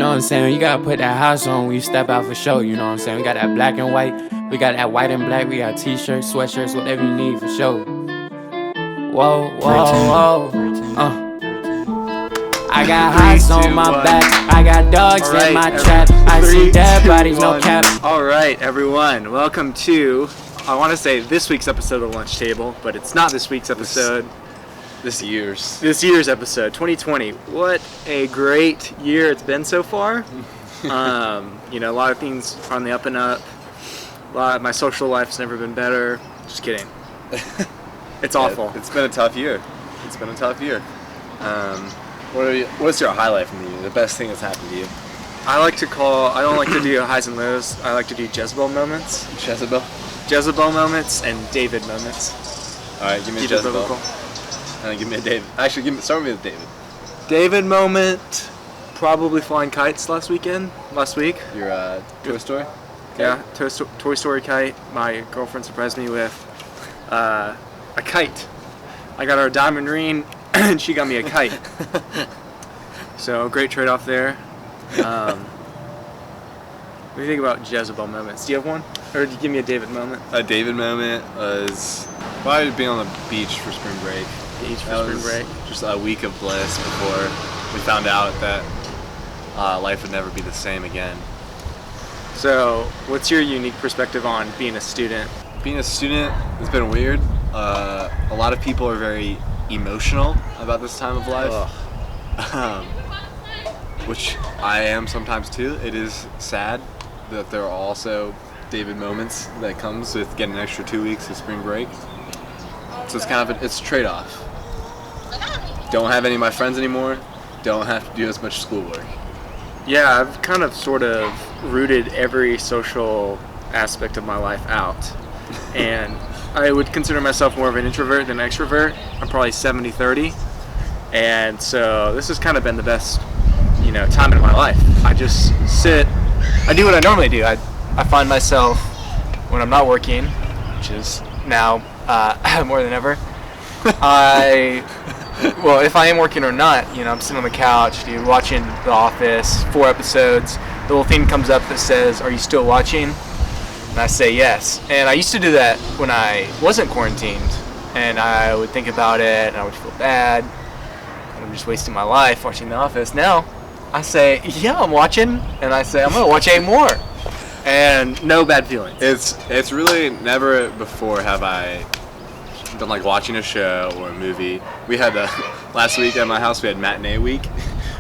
know what I'm saying? You gotta put that house on when you step out for show, you know what I'm saying? We got that black and white, we got that white and black, we got t-shirts, sweatshirts, whatever you need for show. Whoa, whoa, whoa, I got highs on my back, I got dogs in my trap, I see dead bodies, no cap. Alright everyone, welcome to, I want to say this week's episode of Lunch Table, but it's not this week's episode. This year's episode, 2020. What a great year it's been so far. A lot of things are on the up and up. My social life's never been better. Just kidding. It's awful. It's been a tough year. What's your highlight from the year? The best thing that's happened to you? I don't like to do highs and lows. I like to do Jezebel moments. Jezebel moments and David moments. Alright, give me a Jezebel. And give me a David. Actually, start with David. David moment, probably flying kites last week. Your Toy Story? Yeah, Toy Story kite. My girlfriend surprised me with a kite. I got her a diamond ring, and she got me a kite. So, great trade-off there. What do you think about Jezebel moments? Do you have one? Or did you give me a David moment? A David moment was probably being on the beach for spring break. Just a week of bliss before we found out that life would never be the same again. So, what's your unique perspective on being a student? Being a student has been weird. A lot of people are very emotional about this time of life, which I am sometimes too. It is sad that there are also David moments that comes with getting an extra 2 weeks of spring break. So it's kind of it's a trade-off. Don't have any of my friends anymore. Don't have to do as much schoolwork. Yeah, I've kind of sort of rooted every social aspect of my life out. And I would consider myself more of an introvert than an extrovert. I'm probably 70-30. And so this has kind of been the best, time in my life. I just sit, I do what I normally do. I find myself when I'm not working, which is now more than ever, if I am working or not, I'm sitting on the couch, watching The Office, 4 episodes. The little thing comes up that says, "Are you still watching?" And I say yes. And I used to do that when I wasn't quarantined. And I would think about it, and I would feel bad. And I'm just wasting my life watching The Office. Now, I say, yeah, I'm watching. And I say, I'm going to watch 8 more. And no bad feelings. It's really never before have I done like watching a show or a movie. We had last week at my house we had matinee week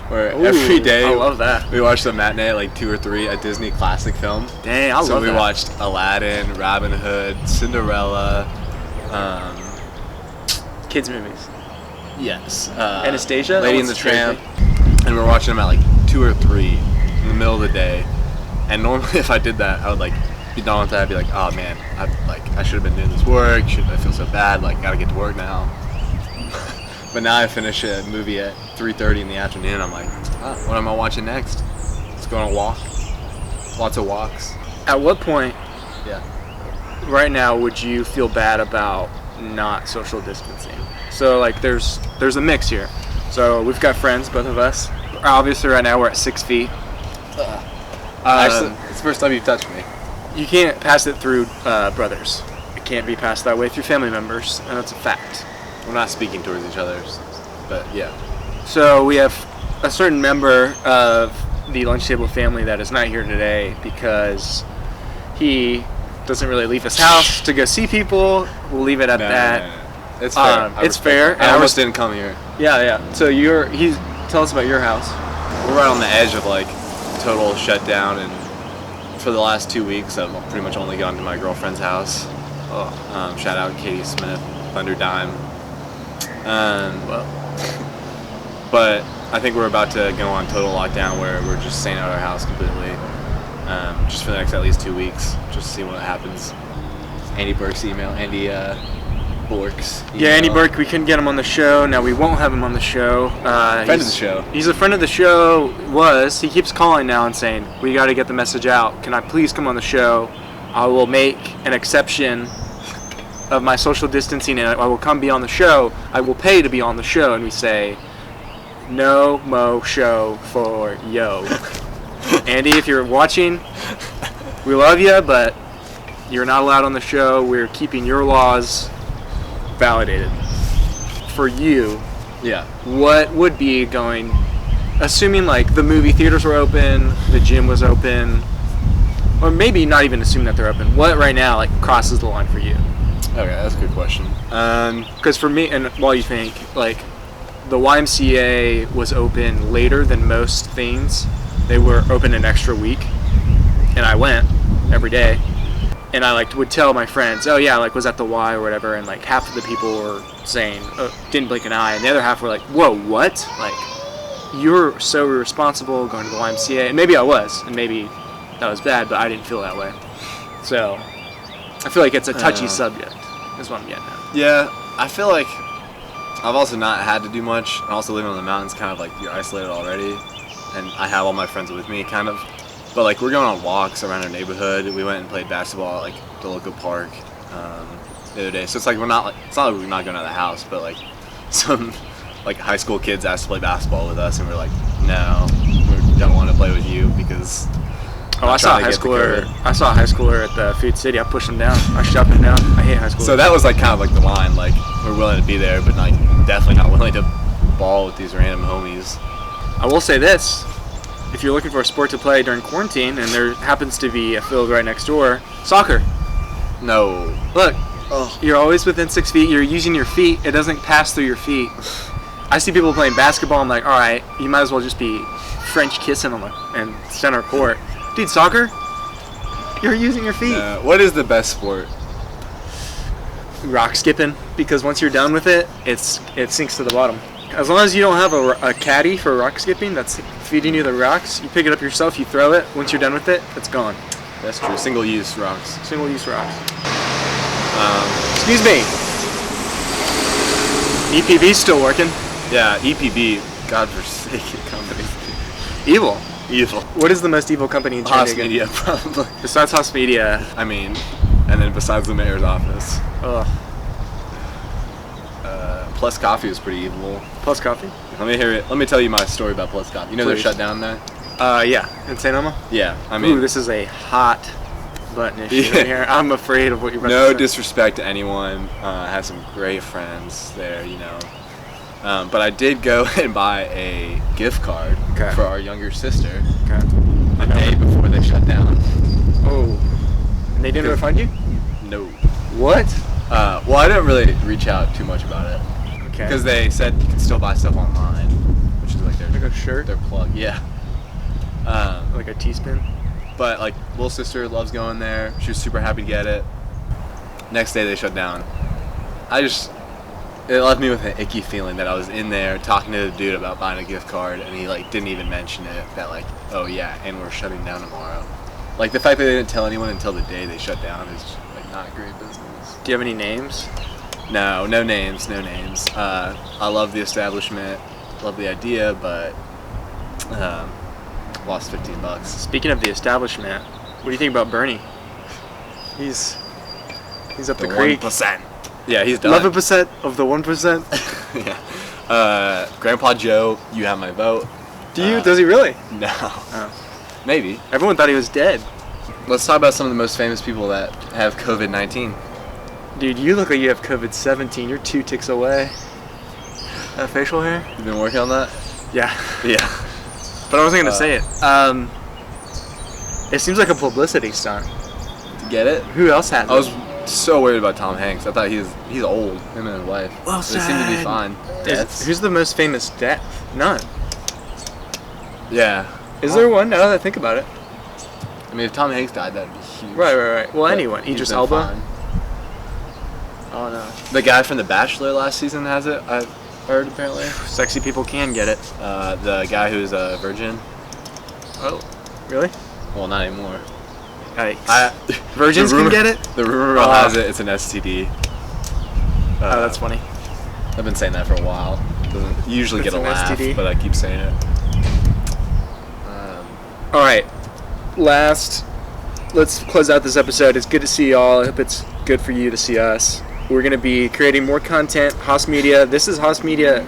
where every day I love that. We watched a matinee at like 2 or 3 a Disney classic film. Dang, I love that. So we watched Aladdin, Robin Hood, Cinderella, kids movies. Yes. Anastasia, Lady and the Tramp. And we were watching them at like 2 or 3 in the middle of the day. And normally if I did that, I would like be done with that. I'd be like, oh man, I should have been doing this work. I feel so bad. Like, gotta get to work now. But now I finish a movie at 3:30 in the afternoon. I'm like, what am I watching next? Let's go on a walk. Lots of walks. At what point? Yeah. Right now, would you feel bad about not social distancing? So like, there's a mix here. So we've got friends, both of us. Obviously, right now we're at 6 feet. Actually, it's the first time you've touched me. You can't pass it through brothers. It can't be passed that way through family members, and that's a fact. We're not speaking towards each other, but yeah. So we have a certain member of the Lunch Table family that is not here today because he doesn't really leave his house to go see people. We'll leave it at that. No. It's fair. It's fair. I almost didn't come here. Yeah. So tell us about your house. We're right on the edge of like total shutdown, and for the last 2 weeks I've pretty much only gone to my girlfriend's house. Shout out Katie Smith, Thunder Dime. But I think we're about to go on total lockdown where we're just staying at our house completely, just for the next at least 2 weeks, just to see what happens. Andy Berke's email, Bork's email. Yeah, Andy Berke, we couldn't get him on the show. Now we won't have him on the show. Friend of the show. He's a friend of the show. He keeps calling now and saying, we got to get the message out. Can I please come on the show? I will make an exception of my social distancing and I will come be on the show. I will pay to be on the show. And we say, no mo show for yo. Andy, if you're watching, we love you, but you're not allowed on the show. We're keeping your laws validated. For you, Yeah. what would be going, assuming like the movie theaters were open, the gym was open, or maybe not even assuming that they're open, what right now like crosses the line for you? Okay, that's a good question. Because for me, and while you think, like, the YMCA was open later than most things. They were open an extra week, and I went every day. And I like would tell my friends, oh yeah, like was at the Y or whatever, and like half of the people were saying, oh, didn't blink an eye, and the other half were like, whoa, what? Like, you're so irresponsible going to the YMCA. And maybe I was, and maybe that was bad, but I didn't feel that way. So I feel like it's a touchy subject, is what I'm getting at. Yeah, I feel like I've also not had to do much. I'm also living on the mountains, kind of like you're isolated already, and I have all my friends with me, kind of. But like we're going on walks around our neighborhood. We went and played basketball at like the local park the other day. So it's like it's not like we're not going out of the house, but like some like high school kids asked to play basketball with us, and we're like, no, we don't want to play with you because. Oh, I saw a high schooler at the Food City. I pushed him down. I shoved him down. I hate high schoolers. So that was like kind of like the line. Like we're willing to be there, but like definitely not willing to ball with these random homies. I will say this. If you're looking for a sport to play during quarantine and there happens to be a field right next door, soccer. No. Look, you're always within 6 feet. You're using your feet. It doesn't pass through your feet. I see people playing basketball. I'm like, all right, you might as well just be French kissing them in center court. Dude, soccer? You're using your feet. What is the best sport? Rock skipping, because once you're done with it, it sinks to the bottom. As long as you don't have a caddy for rock skipping that's feeding you the rocks, you pick it up yourself, you throw it. Once you're done with it, it's gone. That's true. Single-use rocks. Single-use rocks. Excuse me. EPB's still working. Yeah, EPB. God forsaken company. Evil. Evil. What is the most evil company in Chattanooga? Haas Media, probably. Besides Haas Media. I mean, and then besides the mayor's office. Ugh. Plus Coffee was pretty evil. Plus Coffee? Let me hear it. Let me tell you my story about Plus Coffee. You know they're shut down there? Yeah. In St. Elmo? Yeah. I mean, ooh, this is a hot button issue right here. I'm afraid of what you're about to say. No disrespect to anyone. I have some great friends there, you know. But I did go and buy a gift card for our younger sister the day before they shut down. Oh. And they didn't refund you? No. What? Well, I didn't really reach out too much about it. Okay. Because they said you can still buy stuff online, which is like like a shirt? Their plug. Yeah. Like a teaspoon? But like little sister loves going there. She was super happy to get it. Next day they shut down. It left me with an icky feeling that I was in there talking to the dude about buying a gift card, and he like didn't even mention it. That like, oh yeah, and we're shutting down tomorrow. Like the fact that they didn't tell anyone until the day they shut down is like not great business. Do you have any names? No names. I love the establishment, love the idea, but lost $15. Speaking of the establishment, what do you think about Bernie? He's up the creek. 1%. Yeah, he's done. 11% of the 1%. Yeah. Grandpa Joe, you have my vote. Do you? Does he really? No. Oh. Maybe. Everyone thought he was dead. Let's talk about some of the most famous people that have COVID-19. Dude, you look like you have COVID-17. You're 2 ticks away. That facial hair? You've been working on that? Yeah. Yeah. But I wasn't going to say it. It seems like a publicity stunt. Get it? Who else had it? I was so worried about Tom Hanks. I thought he's old, him and his wife. Well, they seem to be fine. Who's the most famous death? None. Yeah. Is there one now that I think about it? I mean, if Tom Hanks died, that'd be huge. Right. Well, but anyone. Idris Elba? fine. Oh, no. The guy from The Bachelor last season has it, I've heard, apparently. Sexy people can get it. The guy who's a virgin. Oh, really? Well, not anymore. Virgins can get it? The rumor mill has it. It's an STD. Oh, that's funny. I've been saying that for a while. Doesn't usually get a laugh, STD. but I keep saying it. All right. Let's close out this episode. It's good to see y'all. I hope it's good for you to see us. We're going to be creating more content. Haas Media. This is Haas Media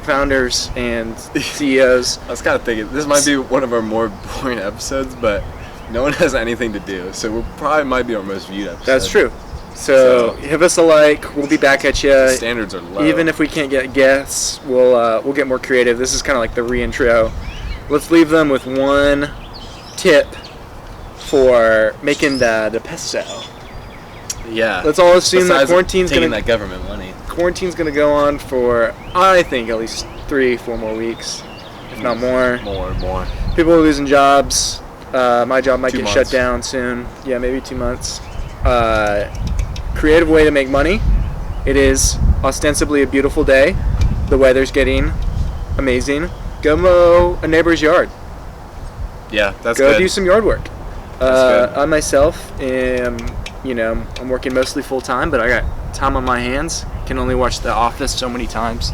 founders and CEOs. I was kind of thinking this might be one of our more boring episodes, but no one has anything to do, so we probably might be our most viewed episode. That's true. So give us a like. We'll be back at you. Standards are low. Even if we can't get guests, we'll get more creative. This is kind of like the re-intro. Let's leave them with one tip for making the peso. Yeah. Let's all assume that quarantine's that government money. Quarantine's gonna go on for, I think, at least 3-4 more weeks, if not more. More. People are losing jobs. My job might 2 get months. shut down soon. Yeah, maybe 2 months. Creative way to make money. It is ostensibly a beautiful day. The weather's getting amazing. Go mow a neighbor's yard. Yeah, that's Go good. do some yard work. That's good. I myself am, I'm working mostly full time, but I got time on my hands. Can only watch The Office so many times.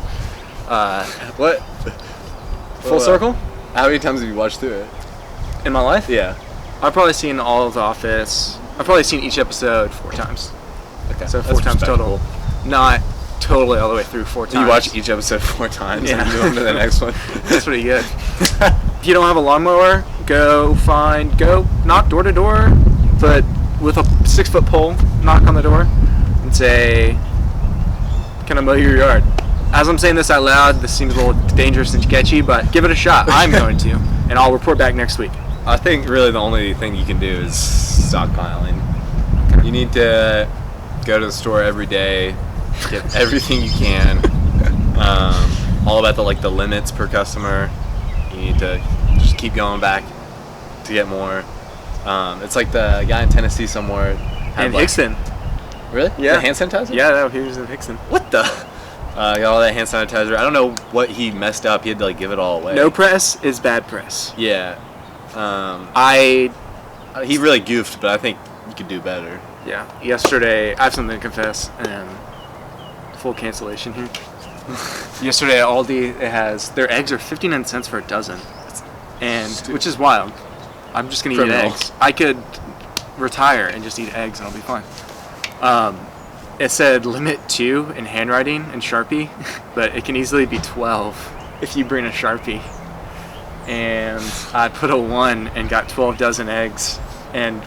What? Full circle? How many times have you watched through it? In my life? Yeah. I've probably seen all of The Office. I've probably seen each episode 4 times. Okay. So 4 That's times total. respectable. Not totally all the way through 4 times. You watch each episode 4 times Yeah. and move on to the next one. That's pretty good. If you don't have a lawnmower, go knock door to door, but with a 6-foot pole, knock on the door and say, "Can I mow your yard?" As I'm saying this out loud, this seems a little dangerous and sketchy, but give it a shot. I'm going to, and I'll report back next week. I think really the only thing you can do is stockpiling. You need to go to the store every day, get everything you can. All about the limits per customer. You need to just keep going back to get more. It's like the guy in Tennessee somewhere. And Hickson. Really? Yeah. The hand sanitizer? Yeah, no, he was in Hickson. What the? Got all that hand sanitizer. I don't know what he messed up. He had to give it all away. No press is bad press. Yeah. I He really goofed, but I think you could do better. Yeah, yesterday, I have something to confess, and full cancellation here. Yesterday at Aldi, their eggs are 59 cents for a dozen, and which is wild. I'm just going to eat Criminal. eggs. I could retire and just eat eggs and I'll be fine. It said limit 2 in handwriting and Sharpie, but it can easily be 12 if you bring a Sharpie. And I put a 1 and got 12 dozen eggs, and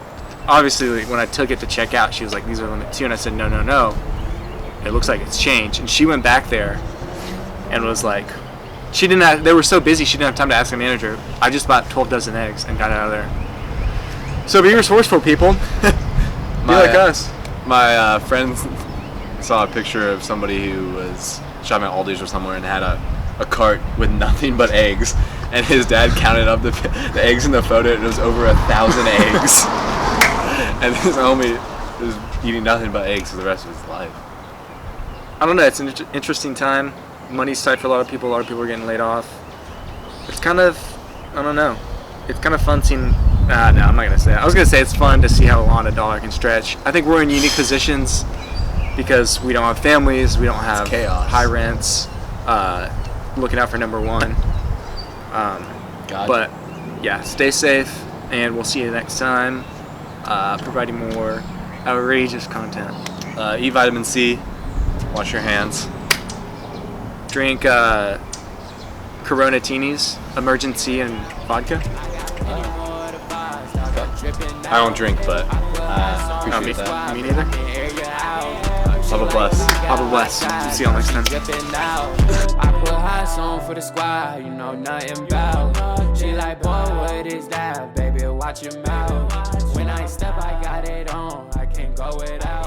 obviously when I took it to check out, she was like, "These are limit 2," and I said, no, it looks like it's changed. And she went back there and was like, they were so busy she didn't have time to ask the manager. I just bought 12 dozen eggs and got out of there. So be resourceful, people. Be like us. My friend saw a picture of somebody who was shopping at Aldi's or somewhere and had a cart with nothing but eggs, and his dad counted up the eggs in the photo, and it was over 1,000 eggs. And his homie was eating nothing but eggs for the rest of his life. I don't know, it's an interesting time. Money's tight for a lot of people are getting laid off. It's kind of, I don't know, it's kind of fun seeing, no, I'm not going to say that. I was going to say it's fun to see how long a dollar can stretch. I think we're in unique positions because we don't have families, we don't have chaos. High rents, looking out for number one. But yeah, stay safe, and we'll see you next time, providing more outrageous content. Eat vitamin C, wash your hands. Drink Corona-tinis, emergency, and vodka. I don't drink, but appreciate that. Me neither. Papa bless. Papa bless. See y'all next time. I put hot song for the squad, you know nothing about. She like, boy, what is that? Baby, watch your mouth. When I step, I got it on. I can't go without.